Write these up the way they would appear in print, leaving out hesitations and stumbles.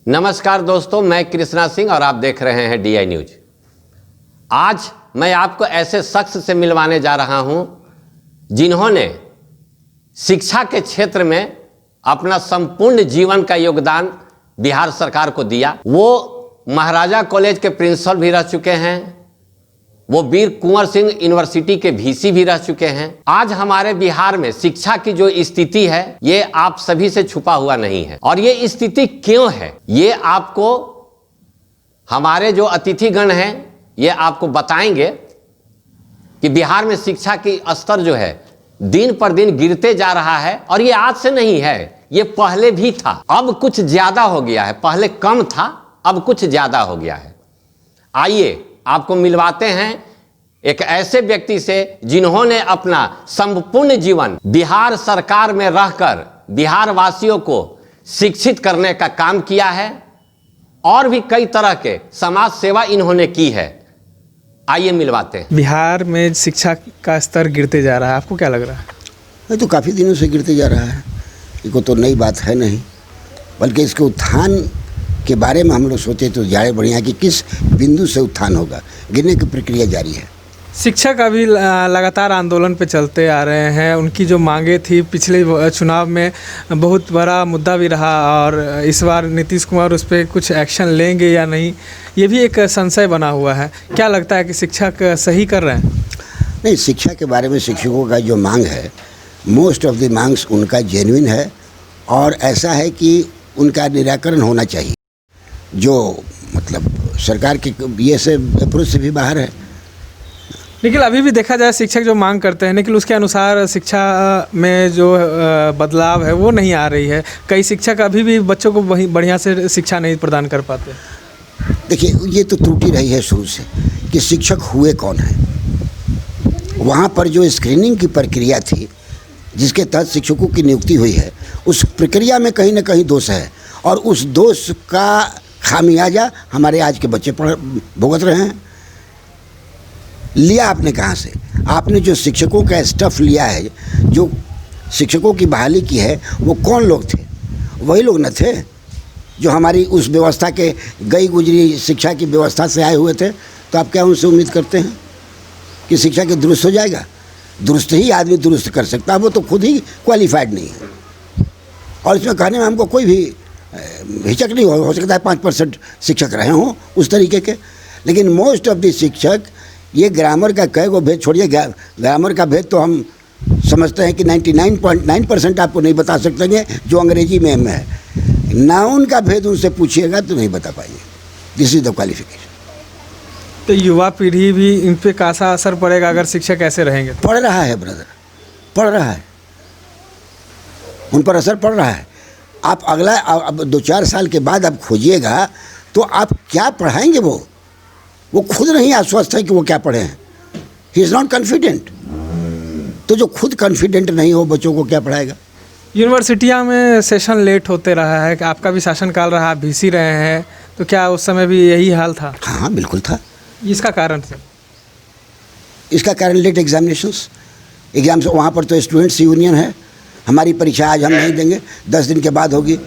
नमस्कार दोस्तों, मैं कृष्णा सिंह और आप देख रहे हैं DI न्यूज। आज मैं आपको ऐसे शख्स से मिलवाने जा रहा हूं जिन्होंने शिक्षा के क्षेत्र में अपना संपूर्ण जीवन का योगदान बिहार सरकार को दिया। वो महाराजा कॉलेज के प्रिंसिपल भी रह चुके हैं, वो वीर कुंवर सिंह यूनिवर्सिटी के VC भी रह चुके हैं। आज हमारे बिहार में शिक्षा की जो स्थिति है ये आप सभी से छुपा हुआ नहीं है, और ये स्थिति क्यों है ये आपको हमारे जो अतिथिगण हैं ये आपको बताएंगे कि बिहार में शिक्षा की स्तर जो है दिन पर दिन गिरते जा रहा है। और ये आज से नहीं है, ये पहले भी था, अब कुछ ज्यादा हो गया है। पहले कम था, अब कुछ ज्यादा हो गया है। आइए आपको मिलवाते हैं एक ऐसे व्यक्ति से जिन्होंने अपना संपूर्ण जीवन बिहार सरकार में रहकर बिहार वासियों को शिक्षित करने का काम किया है और भी कई तरह के समाज सेवा इन्होंने की है। आइए मिलवाते हैं। बिहार में शिक्षा का स्तर गिरते जा रहा है, आपको क्या लग रहा है? ये तो काफ़ी दिनों से गिरते जा रहा है, ये तो नई बात है नहीं, बल्कि इसके उत्थान के बारे में हम लोग सोचे तो ज़्यादा बढ़िया कि किस बिंदु से उत्थान होगा। गिरने की प्रक्रिया जारी है। शिक्षक अभी लगातार आंदोलन पे चलते आ रहे हैं। उनकी जो मांगे थी पिछले चुनाव में बहुत बड़ा मुद्दा भी रहा, और इस बार नीतीश कुमार उस पर कुछ एक्शन लेंगे या नहीं, ये भी एक संशय बना हुआ है। क्या लगता है कि शिक्षक सही कर रहे हैं? नहीं, शिक्षा के बारे में शिक्षकों का जो मांग है, मोस्ट ऑफ द मांग्स उनका जेन्युइन है और ऐसा है कि उनका निराकरण होना चाहिए, जो मतलब सरकार के ये से अप्रोच से भी बाहर है। लेकिन अभी भी देखा जाए शिक्षक जो मांग करते हैं, लेकिन उसके अनुसार शिक्षा में जो बदलाव है वो नहीं आ रही है। कई शिक्षक अभी भी बच्चों को वही बढ़िया से शिक्षा नहीं प्रदान कर पाते। देखिए, ये तो त्रुटि रही है शुरू से कि शिक्षक हुए कौन है। वहाँ पर जो स्क्रीनिंग की प्रक्रिया थी जिसके तहत शिक्षकों की नियुक्ति हुई है, उस प्रक्रिया में कहीं ना कहीं दोष है, और उस दोष का खामियाजा हमारे आज के बच्चे भुगत रहे हैं। लिया आपने कहाँ से? आपने जो शिक्षकों का स्टफ लिया है, जो शिक्षकों की बहाली की है, वो कौन लोग थे? वही लोग न थे जो हमारी उस व्यवस्था के गई गुजरी शिक्षा की व्यवस्था से आए हुए थे। तो आप क्या उनसे उम्मीद करते हैं कि शिक्षा के दुरुस्त हो जाएगा? दुरुस्त ही आदमी दुरुस्त कर सकता है, वो तो खुद ही क्वालिफाइड नहीं है। और इसमें कहने में हमको कोई भी हिचक नहीं हो सकता है 5% शिक्षक रहे हों उस तरीके के, लेकिन मोस्ट ऑफ द शिक्षक ये ग्रामर का कई गो भेद छोड़िए, ग्रामर का भेद तो हम समझते हैं कि 99.9% आपको नहीं बता सकते जो अंग्रेजी में है। नाउन का भेद उनसे पूछिएगा तो नहीं बता पाइए। This is the qualification. तो युवा पीढ़ी भी इन पे कैसा असर पड़ेगा अगर शिक्षक ऐसे रहेंगे? पड़ रहा है ब्रदर, पड़ रहा है, उन पर असर पड़ रहा है। आप अगला अब 2-4 साल के बाद आप खोजिएगा तो आप क्या पढ़ाएंगे? वो खुद नहीं आश्वस्त है कि वो क्या पढ़े हैं। He is not confident. तो जो खुद कॉन्फिडेंट नहीं हो, बच्चों को क्या पढ़ाएगा? यूनिवर्सिटियाँ में सेशन लेट होते रहा है कि आपका भी शासनकाल रहा, VC रहे हैं, तो क्या उस समय भी यही हाल था? हाँ, बिल्कुल था। इसका कारण सर? इसका कारण लेट एग्ज़ाम्स। वहाँ पर तो स्टूडेंट्स यूनियन है। हमारी परीक्षा आज हम नहीं देंगे, 10 दिन के बाद होगी।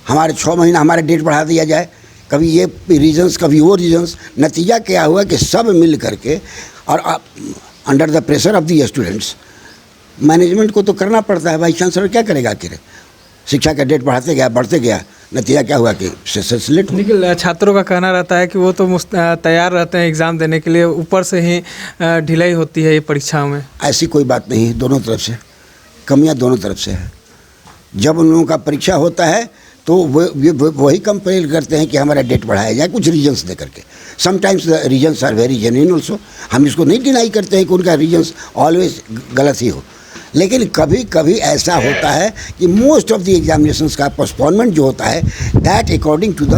हमारे 6 महीना हमारा डेट बढ़ा दिया जाए, कभी ये रीजन्स कभी वो रीजन्स। नतीजा क्या हुआ कि सब मिल करके और under the pressure of the students management को तो करना पड़ता है। वाइस चांसलर क्या करेगा आखिर? शिक्षा का डेट बढ़ाते गया, बढ़ते गया, नतीजा क्या हुआ कि सेशंस लेट हो। लेकिन छात्रों का कहना रहता है कि वो तो तैयार रहते हैं एग्ज़ाम देने के लिए, ऊपर से ही ढिलाई होती है ये परीक्षाओं में। ऐसी कोई बात नहीं है, दोनों तरफ से कमियां दोनों तरफ से है। जब उन लोगों का परीक्षा होता है तो वही कंप्लेन करते हैं कि हमारा डेट बढ़ाया जाए, कुछ रीजन्स दे करके। Sometimes the reasons are very genuine also. हम इसको नहीं डिनाई करते हैं कि उनका रीजन्स ऑलवेज गलत ही हो, लेकिन कभी कभी ऐसा होता है कि मोस्ट ऑफ द एग्जामिनेशंस का पोस्टपोनमेंट जो होता है, दैट अकॉर्डिंग टू द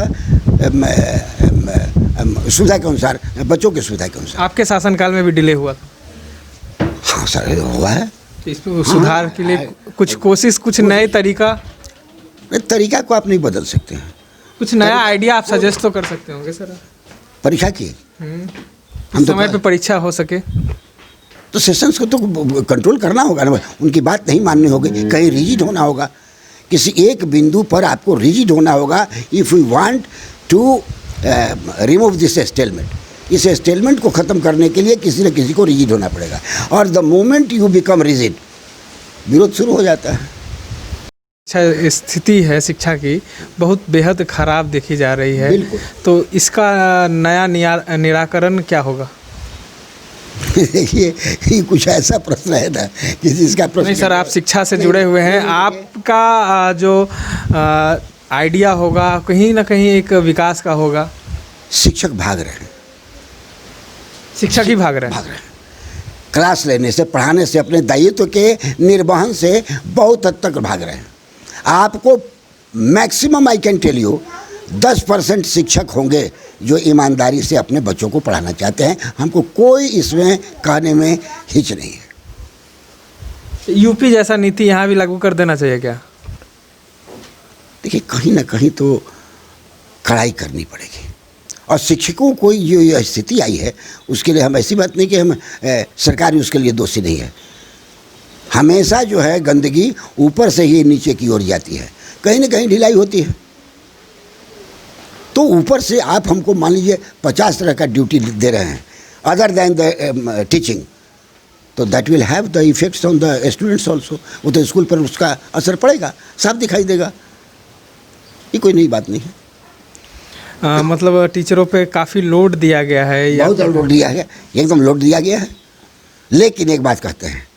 सुविधा के अनुसार, बच्चों की सुविधा के अनुसार। आपके शासनकाल में भी डिले हुआ था? हाँ सर, हुआ है। इसमें सुधार के लिए कुछ कोशिश, कुछ नए तरीका को आप नहीं बदल सकते हैं। कुछ नया आइडिया आप सजेस्ट तो कर सकते होंगे सर? परीक्षा की हम समय पे परीक्षा हो सके तो सेशंस को तो कंट्रोल करना होगा ना, उनकी बात नहीं माननी होगी, कहीं रिजिड होना होगा किसी एक बिंदु पर आपको रिजिड होना होगा if you want to remove this statement. इस स्टेलमेंट को ख़त्म करने के लिए किसी न किसी को रिजिड होना पड़ेगा, और the moment you become rigid, विरोध शुरू हो जाता है। अच्छा, स्थिति है शिक्षा की बहुत बेहद ख़राब देखी जा रही है, बिल्कुल। तो इसका नया निराकरण क्या होगा? देखिए, ये कुछ ऐसा प्रश्न है ना कि जिसका प्रश्न नहीं सर, आप शिक्षा से जुड़े हुए हैं, आपका जो आइडिया होगा कहीं ना कहीं एक विकास का होगा। शिक्षक भाग रहे हैं, शिक्षक ही भाग रहे हैं। क्लास लेने से, पढ़ाने से, अपने दायित्व के निर्वहन से बहुत हद तक भाग रहे हैं। आपको maximum, I can tell you, 10% शिक्षक होंगे जो ईमानदारी से अपने बच्चों को पढ़ाना चाहते हैं। हमको कोई इसमें कहने में हिच नहीं है। यूपी जैसा नीति यहाँ भी लागू कर देना चाहिए क्या? देखिए, कहीं ना कहीं तो कड़ाई करनी पड़ेगी, और शिक्षकों को जो यह स्थिति आई है उसके लिए हम, ऐसी बात नहीं कि हम सरकार उसके लिए दोषी नहीं है। हमेशा जो है गंदगी ऊपर से ही नीचे की ओर जाती है, कहीं ना कहीं ढिलाई होती है। तो ऊपर से आप हमको मान लीजिए 50 तरह का ड्यूटी दे रहे हैं अदर दैन द टीचिंग, तो that will have the effects on the students also. वो तो स्कूल पर उसका असर पड़ेगा, साफ दिखाई देगा। ये कोई नई बात नहीं है। मतलब टीचरों पे काफ़ी लोड दिया गया है या बहुत लोड दिया गया, एकदम लोड दिया गया है। लेकिन एक बात कहते हैं,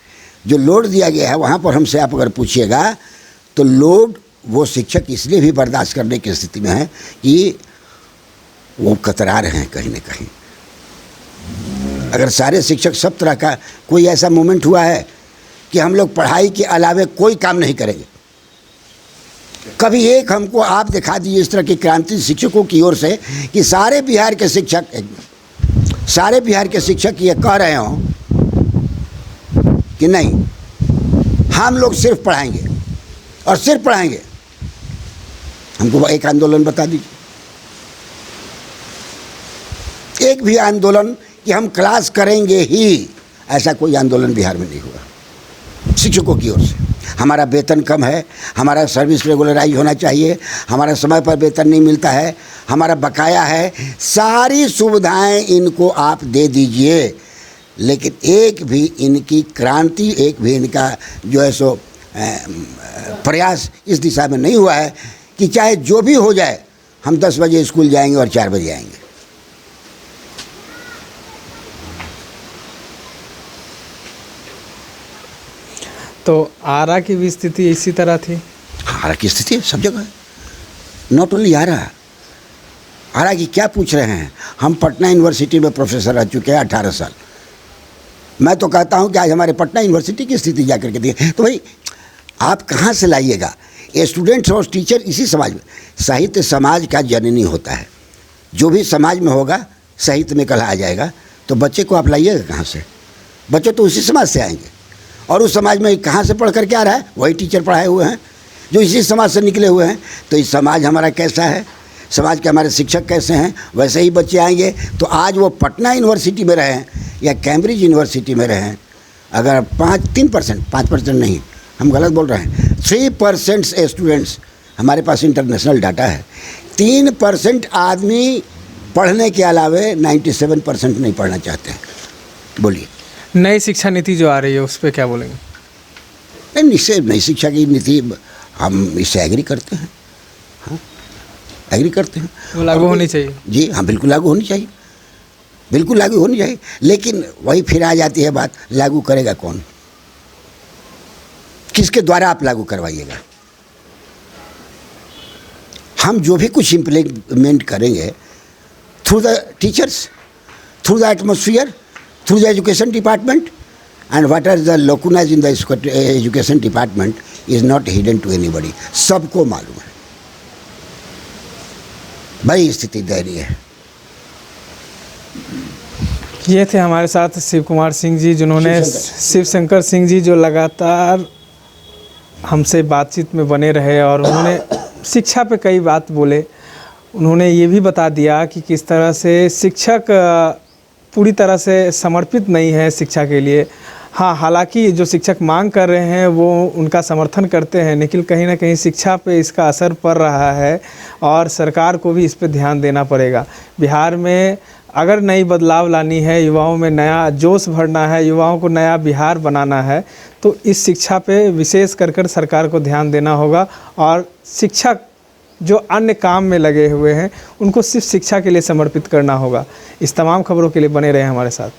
जो लोड दिया गया है वहाँ पर हमसे आप अगर पूछिएगा तो लोड वो शिक्षक इसलिए भी बर्दाश्त करने की स्थिति में है कि वो कतरा रहे हैं कहीं ना कहीं। अगर सारे शिक्षक सब तरह का, कोई ऐसा मोमेंट हुआ है कि हम लोग पढ़ाई के अलावे कोई काम नहीं करेंगे, कभी एक हमको आप दिखा दीजिए इस तरह की क्रांति शिक्षकों की ओर से कि सारे बिहार के शिक्षक ये कह रहे हों कि नहीं, हम लोग सिर्फ पढ़ाएंगे और सिर्फ पढ़ाएंगे। हमको एक आंदोलन बता दीजिए, एक भी आंदोलन कि हम क्लास करेंगे ही, ऐसा कोई आंदोलन बिहार में नहीं हुआ शिक्षकों की ओर से। हमारा वेतन कम है, हमारा सर्विस रेगुलराइज होना चाहिए, हमारा समय पर वेतन नहीं मिलता है, हमारा बकाया है, सारी सुविधाएं इनको आप दे दीजिए, लेकिन एक भी इनकी क्रांति, एक भी इनका जो है सो प्रयास इस दिशा में नहीं हुआ है कि चाहे जो भी हो जाए हम 10 बजे स्कूल जाएंगे और 4 बजे आएंगे। तो आरा की भी स्थिति इसी तरह थी। आरा की स्थिति सब जगह है, नॉट ओनली आरा की क्या पूछ रहे हैं। हम पटना यूनिवर्सिटी में प्रोफेसर रह चुके हैं 18 साल। मैं तो कहता हूं कि आज हमारे पटना यूनिवर्सिटी की स्थिति जाकर के देखिए, तो भाई आप कहाँ से लाइएगा? ये स्टूडेंट्स और टीचर इसी समाज में, साहित्य समाज का जननी होता है। जो भी समाज में होगा साहित्य में कल आ जाएगा, तो बच्चे को आप लाइएगा कहाँ से? बच्चे तो उसी समाज से आएंगे, और उस समाज में कहाँ से पढ़ कर के आ रहा है? वही टीचर पढ़ाए हुए हैं जो इसी समाज से निकले हुए हैं। तो इस समाज हमारा कैसा है, समाज के हमारे शिक्षक कैसे हैं, वैसे ही बच्चे आएंगे। तो आज वो पटना यूनिवर्सिटी में रहें या कैम्ब्रिज यूनिवर्सिटी में रहें, अगर 5% नहीं, हम गलत बोल रहे हैं, 3% स्टूडेंट्स, हमारे पास इंटरनेशनल डाटा है, 3% आदमी पढ़ने के अलावे 97% नहीं पढ़ना चाहते हैं। बोलिए, नई शिक्षा नीति जो आ रही है उस पर क्या बोलेंगे? नहीं, निश्चय नई शिक्षा की नीति हम इससे एग्री करते हैं, हाँ एग्री करते हैं। वो लागू होनी चाहिए। जी हाँ, बिल्कुल लागू होनी चाहिए, बिल्कुल लागू होनी चाहिए। लेकिन वही फिर आ जाती है बात, लागू करेगा कौन? किसके द्वारा आप लागू करवाइएगा? हम जो भी कुछ इम्प्लीमेंट करेंगे through the teachers, through the atmosphere, through the education department, and what are the lacunas in the education department is not hidden to anybody, सबको मालूम है। बड़ी स्थिति दयनीय है। ये थे हमारे साथ शिव कुमार सिंह जी, जिन्होंने शिव शंकर सिंह जी, जो लगातार हमसे बातचीत में बने रहे और उन्होंने शिक्षा पे कई बात बोले। उन्होंने ये भी बता दिया कि किस तरह से शिक्षक पूरी तरह से समर्पित नहीं है शिक्षा के लिए। हाँ, हालांकि जो शिक्षक मांग कर रहे हैं वो उनका समर्थन करते हैं, लेकिन कहीं ना कहीं शिक्षा पे इसका असर पड़ रहा है और सरकार को भी इस पे ध्यान देना पड़ेगा। बिहार में अगर नई बदलाव लानी है, युवाओं में नया जोश भरना है, युवाओं को नया बिहार बनाना है, तो इस शिक्षा पे विशेष कर सरकार को ध्यान देना होगा। और शिक्षक जो अन्य काम में लगे हुए हैं उनको सिर्फ शिक्षा के लिए समर्पित करना होगा। इस तमाम खबरों के लिए बने रहें हमारे साथ।